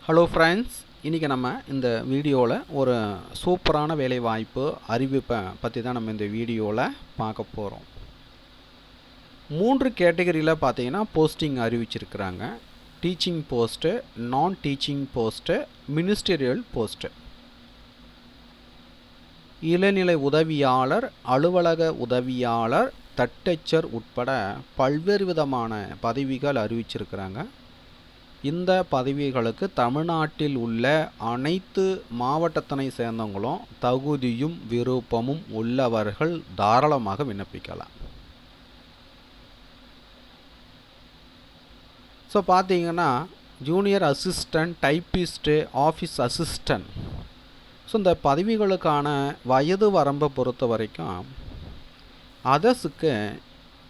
Hello friends, இன்றைக்கி நம்ம இந்த வீடியோவில் ஒரு சூப்பரான வேலைவாய்ப்பு அறிவிப்பை பற்றி தான் நம்ம இந்த வீடியோவில் பார்க்க போகிறோம். 3 கேட்டகரியில் பார்த்தீங்கன்னா போஸ்டிங் அறிவிச்சிருக்கிறாங்க. டீச்சிங் போஸ்ட்டு, நான் டீச்சிங் போஸ்ட்டு, மினிஸ்டீரியல் போஸ்ட்டு. இளநிலை உதவியாளர், அலுவலக உதவியாளர், தட்டச்சர் உட்பட பல்வேறு விதமான பதவிகள் அறிவிச்சிருக்கிறாங்க. இந்த பதவிகளுக்கு தமிழ்நாட்டில் உள்ள அனைத்து மாவட்டத்தினை சேர்ந்தவங்களும் தகுதியும் விருப்பமும் உள்ளவர்கள் தாராளமாக விண்ணப்பிக்கலாம். ஸோ பார்த்தீங்கன்னா junior assistant, typist, office assistant. So இந்த பதவிகளுக்கான வயது வரம்பை பொறுத்த வரைக்கும் அதர்ஸுக்கு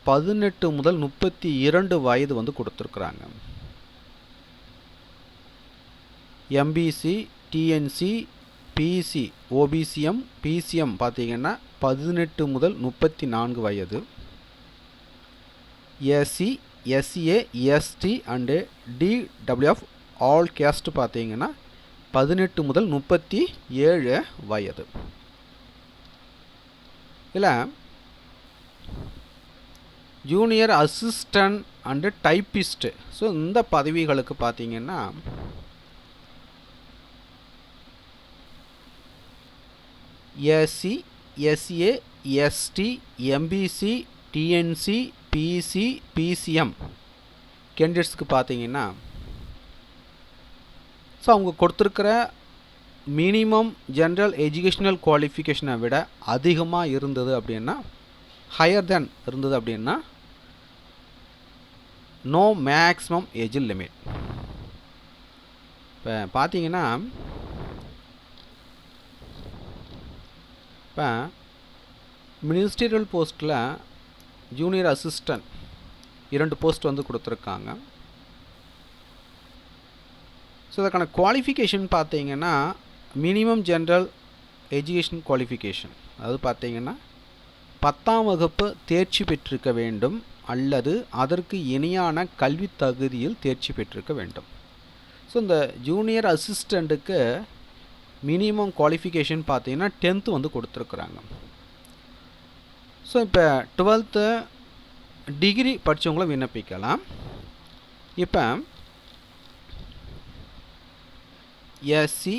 18 முதல் 32 வயது கொடுத்துருக்குறாங்க. MBC, DNC, BC, OBCM, BCM பார்த்தீங்கன்னா 18 முதல் 34 வயது. SC, SCA, ST and DWF all caste பார்த்தீங்கன்னா 18 முதல் 37 வயது. இல்லை junior assistant and typist. So இந்த பதவிகளுக்கு பார்த்தீங்கன்னா SC, SA, ST, MBC, DNC, BC, BCM கேண்டிடேட்ஸ்க்கு பார்த்தீங்கன்னா ஸோ அவங்க கொடுத்துருக்கிற மினிமம் ஜென்ரல் எஜுகேஷ்னல் குவாலிஃபிகேஷனை விட அதிகமாக இருந்தது அப்படின்னா, ஹையர் தென் இருந்தது அப்படின்னா நோ மேக்ஸிமம் ஏஜ் லிமிட். இப்போ பார்த்தீங்கன்னா இப்போ மினிஸ்டீரியல் போஸ்ட்டில் ஜூனியர் அசிஸ்டன்ட் 2 போஸ்ட் கொடுத்துருக்காங்க. ஸோ அதுக்கான குவாலிஃபிகேஷன் பார்த்தீங்கன்னா மினிமம் ஜென்ரல் எஜுகேஷன் குவாலிஃபிகேஷன், அதாவது பார்த்தீங்கன்னா 10ஆம் வகுப்பு தேர்ச்சி பெற்றிருக்க வேண்டும் அல்லது அதற்கு இணையான கல்வி தகுதியில் தேர்ச்சி பெற்றிருக்க வேண்டும். ஸோ இந்த ஜூனியர் அசிஸ்டண்ட்டுக்கு மினிமம் குவாலிஃபிகேஷன் பார்த்தீங்கன்னா 10th கொடுத்துருக்குறாங்க. ஸோ இப்போ 12th டிகிரி படித்தவங்களும் விண்ணப்பிக்கலாம். இப்போ SC,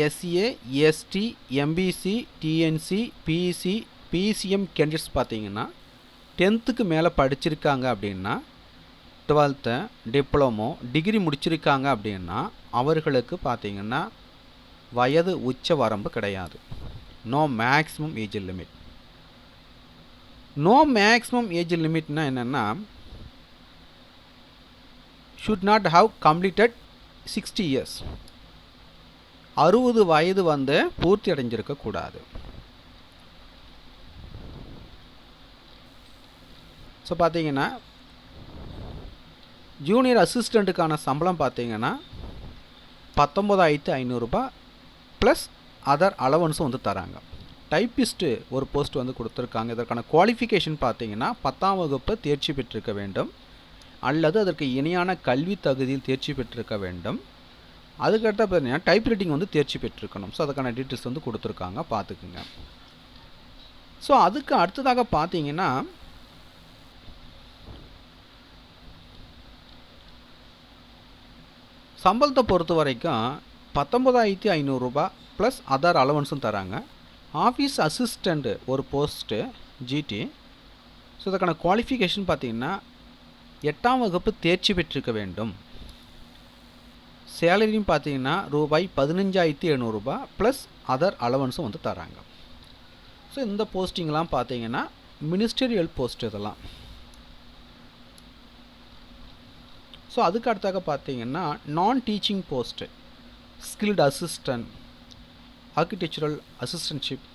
SCA, ST, MBC, DNC, BC, BCM candidates பார்த்தீங்கன்னா 10th மேலே படிச்சிருக்காங்க அப்படின்னா, 12th டிப்ளமோ டிகிரி முடிச்சிருக்காங்க அப்படின்னா அவர்களுக்கு பார்த்தீங்கன்னா வயது உச்ச வரம்பு கிடையாது. No maximum age limit. No maximum age லிமிட்னா என்னென்னா, should not have completed 60 years. 60 வயது பூர்த்தி அடைஞ்சிருக்கக்கூடாது. ஸோ பார்த்தீங்கன்னா ஜூனியர் அசிஸ்டண்ட்டுக்கான சம்பளம் பார்த்தீங்கன்னா 19,500 ப்ளஸ் அதர் அலவன்ஸும் தராங்க. டைப்பிஸ்ட்டு ஒரு போஸ்ட் கொடுத்துருக்காங்க. இதற்கான குவாலிஃபிகேஷன் பார்த்தீங்கன்னா 10ஆம் வகுப்பு தேர்ச்சி பெற்றிருக்க வேண்டும் அல்லது அதற்கு இணையான கல்வி தகுதியில் தேர்ச்சி பெற்றிருக்க வேண்டும். அதுக்கடுத்த பார்த்தீங்கன்னா டைப் ரைட்டிங் தேர்ச்சி பெற்றிருக்கணும். ஸோ அதுக்கான டீட்டெயில்ஸ் கொடுத்துருக்காங்க, பார்த்துக்குங்க. ஸோ அதுக்கு அடுத்ததாக பார்த்தீங்கன்னா சம்பளத்தை பொறுத்த வரைக்கும் 19,500 ப்ளஸ் அதர் அலவன்ஸும் தராங்க. ஆஃபீஸ் அசிஸ்டண்ட்டு ஒரு போஸ்ட்டு ஜிடி. ஸோ இதுக்கான குவாலிஃபிகேஷன் பார்த்தீங்கன்னா 8ஆம் வகுப்பு தேர்ச்சி பெற்றிருக்க வேண்டும். சேலரியும் பார்த்தீங்கன்னா ரூபாய் 15,700 ப்ளஸ் அதர் அலவன்ஸும் தராங்க. ஸோ இந்த போஸ்டிங்லாம் பார்த்தீங்கன்னா மினிஸ்டீரியல் போஸ்ட் இதெல்லாம். ஸோ அதுக்கு அடுத்தாக பார்த்தீங்கன்னா நான் teaching post, skilled assistant, architectural assistantship,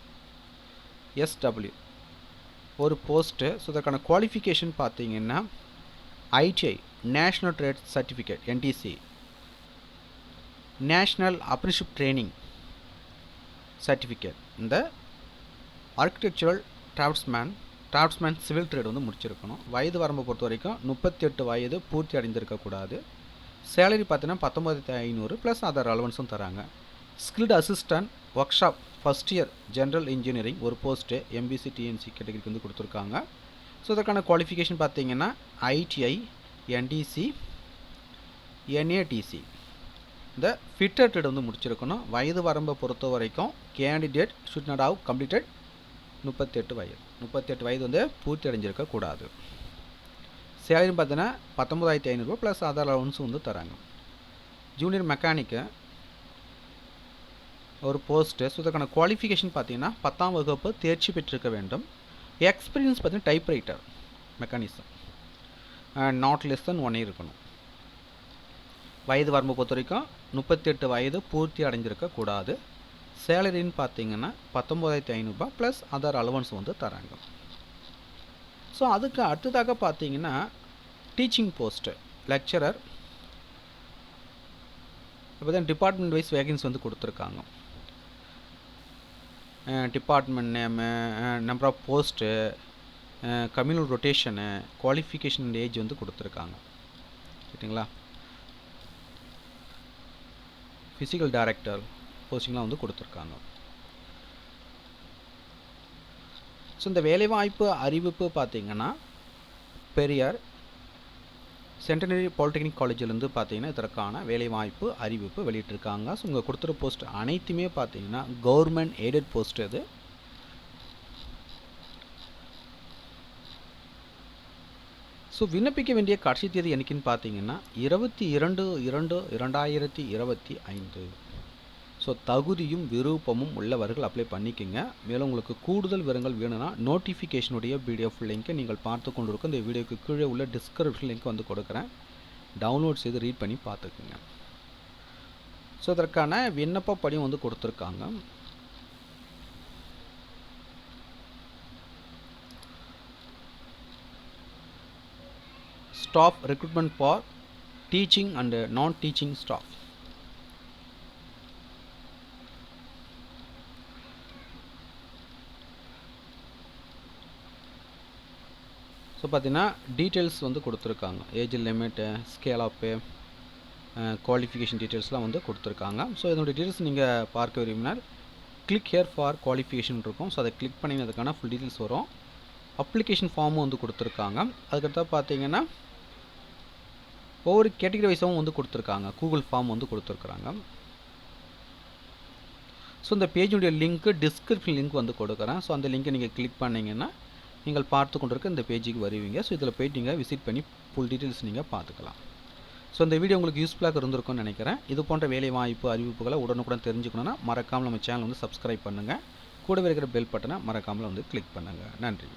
SW ஒரு போஸ்ட்டு. ஸோ இதற்கான குவாலிஃபிகேஷன் பார்த்தீங்கன்னா ITI, national trade certificate NTC, national apprenticeship training certificate. இந்த ஆர்கிடெக்சரல் டிராஃப்ட்ஸ்மேன் சிவில் ட்ரேட் முடிச்சிருக்கணும். வயது வரம்பை பொறுத்த வரைக்கும் 38 வயது பூர்த்தி அடைந்திருக்கக்கூடாது. சேலரி பார்த்தீங்கன்னா 19,500 ப்ளஸ் அதர் அலவன்ஸும் தராங்க. Skilled assistant work shop first year general engineering ஒரு போஸ்ட்டு எம்பிசி டிஎன்சி கேட்டகரிக்கு வந்து கொடுத்துருக்காங்க. ஸோ இதற்கான குவாலிஃபிகேஷன் பார்த்தீங்கன்னா ஐடிஐ, என்டிசி, என்ஏடிசி இந்த ஃபிட்டட் வந்து முடிச்சிருக்கணும். வயது வரம்பை பொறுத்த வரைக்கும் candidate should not have completed 38 வயது வந்து பூர்த்தி அடைஞ்சிருக்கக்கூடாது. சேலரி பார்த்தீங்கன்னா 19,500 ப்ளஸ் அதர் அலவன்ஸும் வந்து தராங்க. ஜூனியர் மெக்கானிக்கு ஒரு போஸ்ட்டு. ஸோ இதற்கான குவாலிஃபிகேஷன் பார்த்தீங்கன்னா 10ஆம் வகுப்பு தேர்ச்சி பெற்றிருக்க வேண்டும். எக்ஸ்பீரியன்ஸ் பார்த்தீங்கன்னா typewriter mechanism not less than 1 year இருக்கணும். வயது வரம்பு பொறுத்த வரைக்கும் 38 வயது பூர்த்தி அடைஞ்சிருக்கக்கூடாது. சேலரின்னு பார்த்தீங்கன்னா 19,500 ப்ளஸ் அதர் அலவன்ஸ் வந்து தராங்க. ஸோ அதுக்கு அடுத்ததாக பார்த்தீங்கன்னா டீச்சிங் போஸ்ட்டு லெக்சரர். இப்போ தான் டிபார்ட்மெண்ட் வைஸ் வேகன்சி வந்து கொடுத்துருக்காங்க. Department name, number of post, communal rotation, qualification and age வந்து கொடுத்துருக்காங்க. சரிங்களா? ஃபிசிக்கல் டைரக்டர் போஸ்டிங்லாம் வந்து கொடுத்துருக்காங்க. ஸோ இந்த வேலைவாய்ப்பு அறிவிப்பு பார்த்தீங்கன்னா பெரியார் சென்டனரி பாலிடெக்னிக் காலேஜிலேருந்து பார்த்தீங்கன்னா இதற்கான வேலைவாய்ப்பு அறிவிப்பு வெளியிட்டிருக்காங்க. ஸோ இங்கே கொடுத்துற போஸ்ட் அனைத்துமே பார்த்தீங்கன்னா கவர்மெண்ட் எய்டட் போஸ்ட் இது. ஸோ விண்ணப்பிக்க வேண்டிய கடைசி தேதி என்னைக்குன்னு பார்த்தீங்கன்னா 22/2/2025. ஸோ தகுதியும் விருப்பமும் உள்ளவர்கள் அப்ளை பண்ணிக்கோங்க. மேலும் உங்களுக்கு கூடுதல் விவரங்கள் வேணும்னா நோட்டிஃபிகேஷனுடைய பிடிஎஃப் லிங்க்கை நீங்கள் பார்த்து கொண்டு இருக்க இந்த வீடியோக்கு கீழே உள்ள டிஸ்கிரிப்ஷன் லிங்க் வந்து கொடுக்குறேன். டவுன்லோட் செய்து ரீட் பண்ணி பார்த்துக்குங்க. ஸோ இதற்கான விண்ணப்ப படியும் வந்து கொடுத்துருக்காங்க. Staff recruitment for teaching and non teaching staff. So பார்த்தீங்கன்னா டீட்டெயில்ஸ் வந்து கொடுத்துருக்காங்க. Age limit, scale of pay, qualification டீட்டெயில்ஸ்லாம் வந்து கொடுத்துருக்காங்க. ஸோ இதனுடைய டீட்டெயில்ஸ் நீங்கள் பார்க்க விரும்பினால் கிளிக் ஹியர் ஃபார் குவாலிஃபிகேஷன் இருக்கும். ஸோ அதை கிளிக் பண்ணினதுக்கான ஃபுல் டீட்டெயில்ஸ் வரும். அப்ளிகேஷன் ஃபார்மும் வந்து கொடுத்துருக்காங்க. அதுக்கடுத்தா பார்த்தீங்கன்னா ஒவ்வொரு கேட்டகரி வைஸாகவும் வந்து கொடுத்துருக்காங்க. கூகுள் ஃபார்ம் வந்து கொடுத்துருக்குறாங்க. ஸோ இந்த பேஜுடைய லிங்க்கு டிஸ்கிரிப்ஷன் லிங்க் வந்து கொடுக்குறேன். ஸோ அந்த லிங்க்கை நீங்கள் கிளிக் பண்ணிங்கன்னா நீங்கள் பார்த்து கொண்டிருக்க இந்த பேஜுக்கு வருவீங்க. ஸோ இதில் போய்ட்டு நீங்கள் விசிட் பண்ணி ஃபுல் டீட்டெயில்ஸ் நீங்கள் பார்த்துக்கலாம். ஸோ இந்த வீடியோ உங்களுக்கு யூஸ்ஃபுல்லாக இருந்திருக்கும்னு நினைக்கிறேன். இது போன்ற வேலை வாய்ப்பு அறிவிப்புகளை உடனுக்குடன் தெரிஞ்சுக்கணுன்னா மறக்காமல் நம்ம சேனல் வந்து சப்ஸ்கிரைப் பண்ணுங்கள். கூடவே இருக்கிற பெல் பட்டனை மறக்காமல் வந்து கிளிக் பண்ணுங்கள். நன்றி.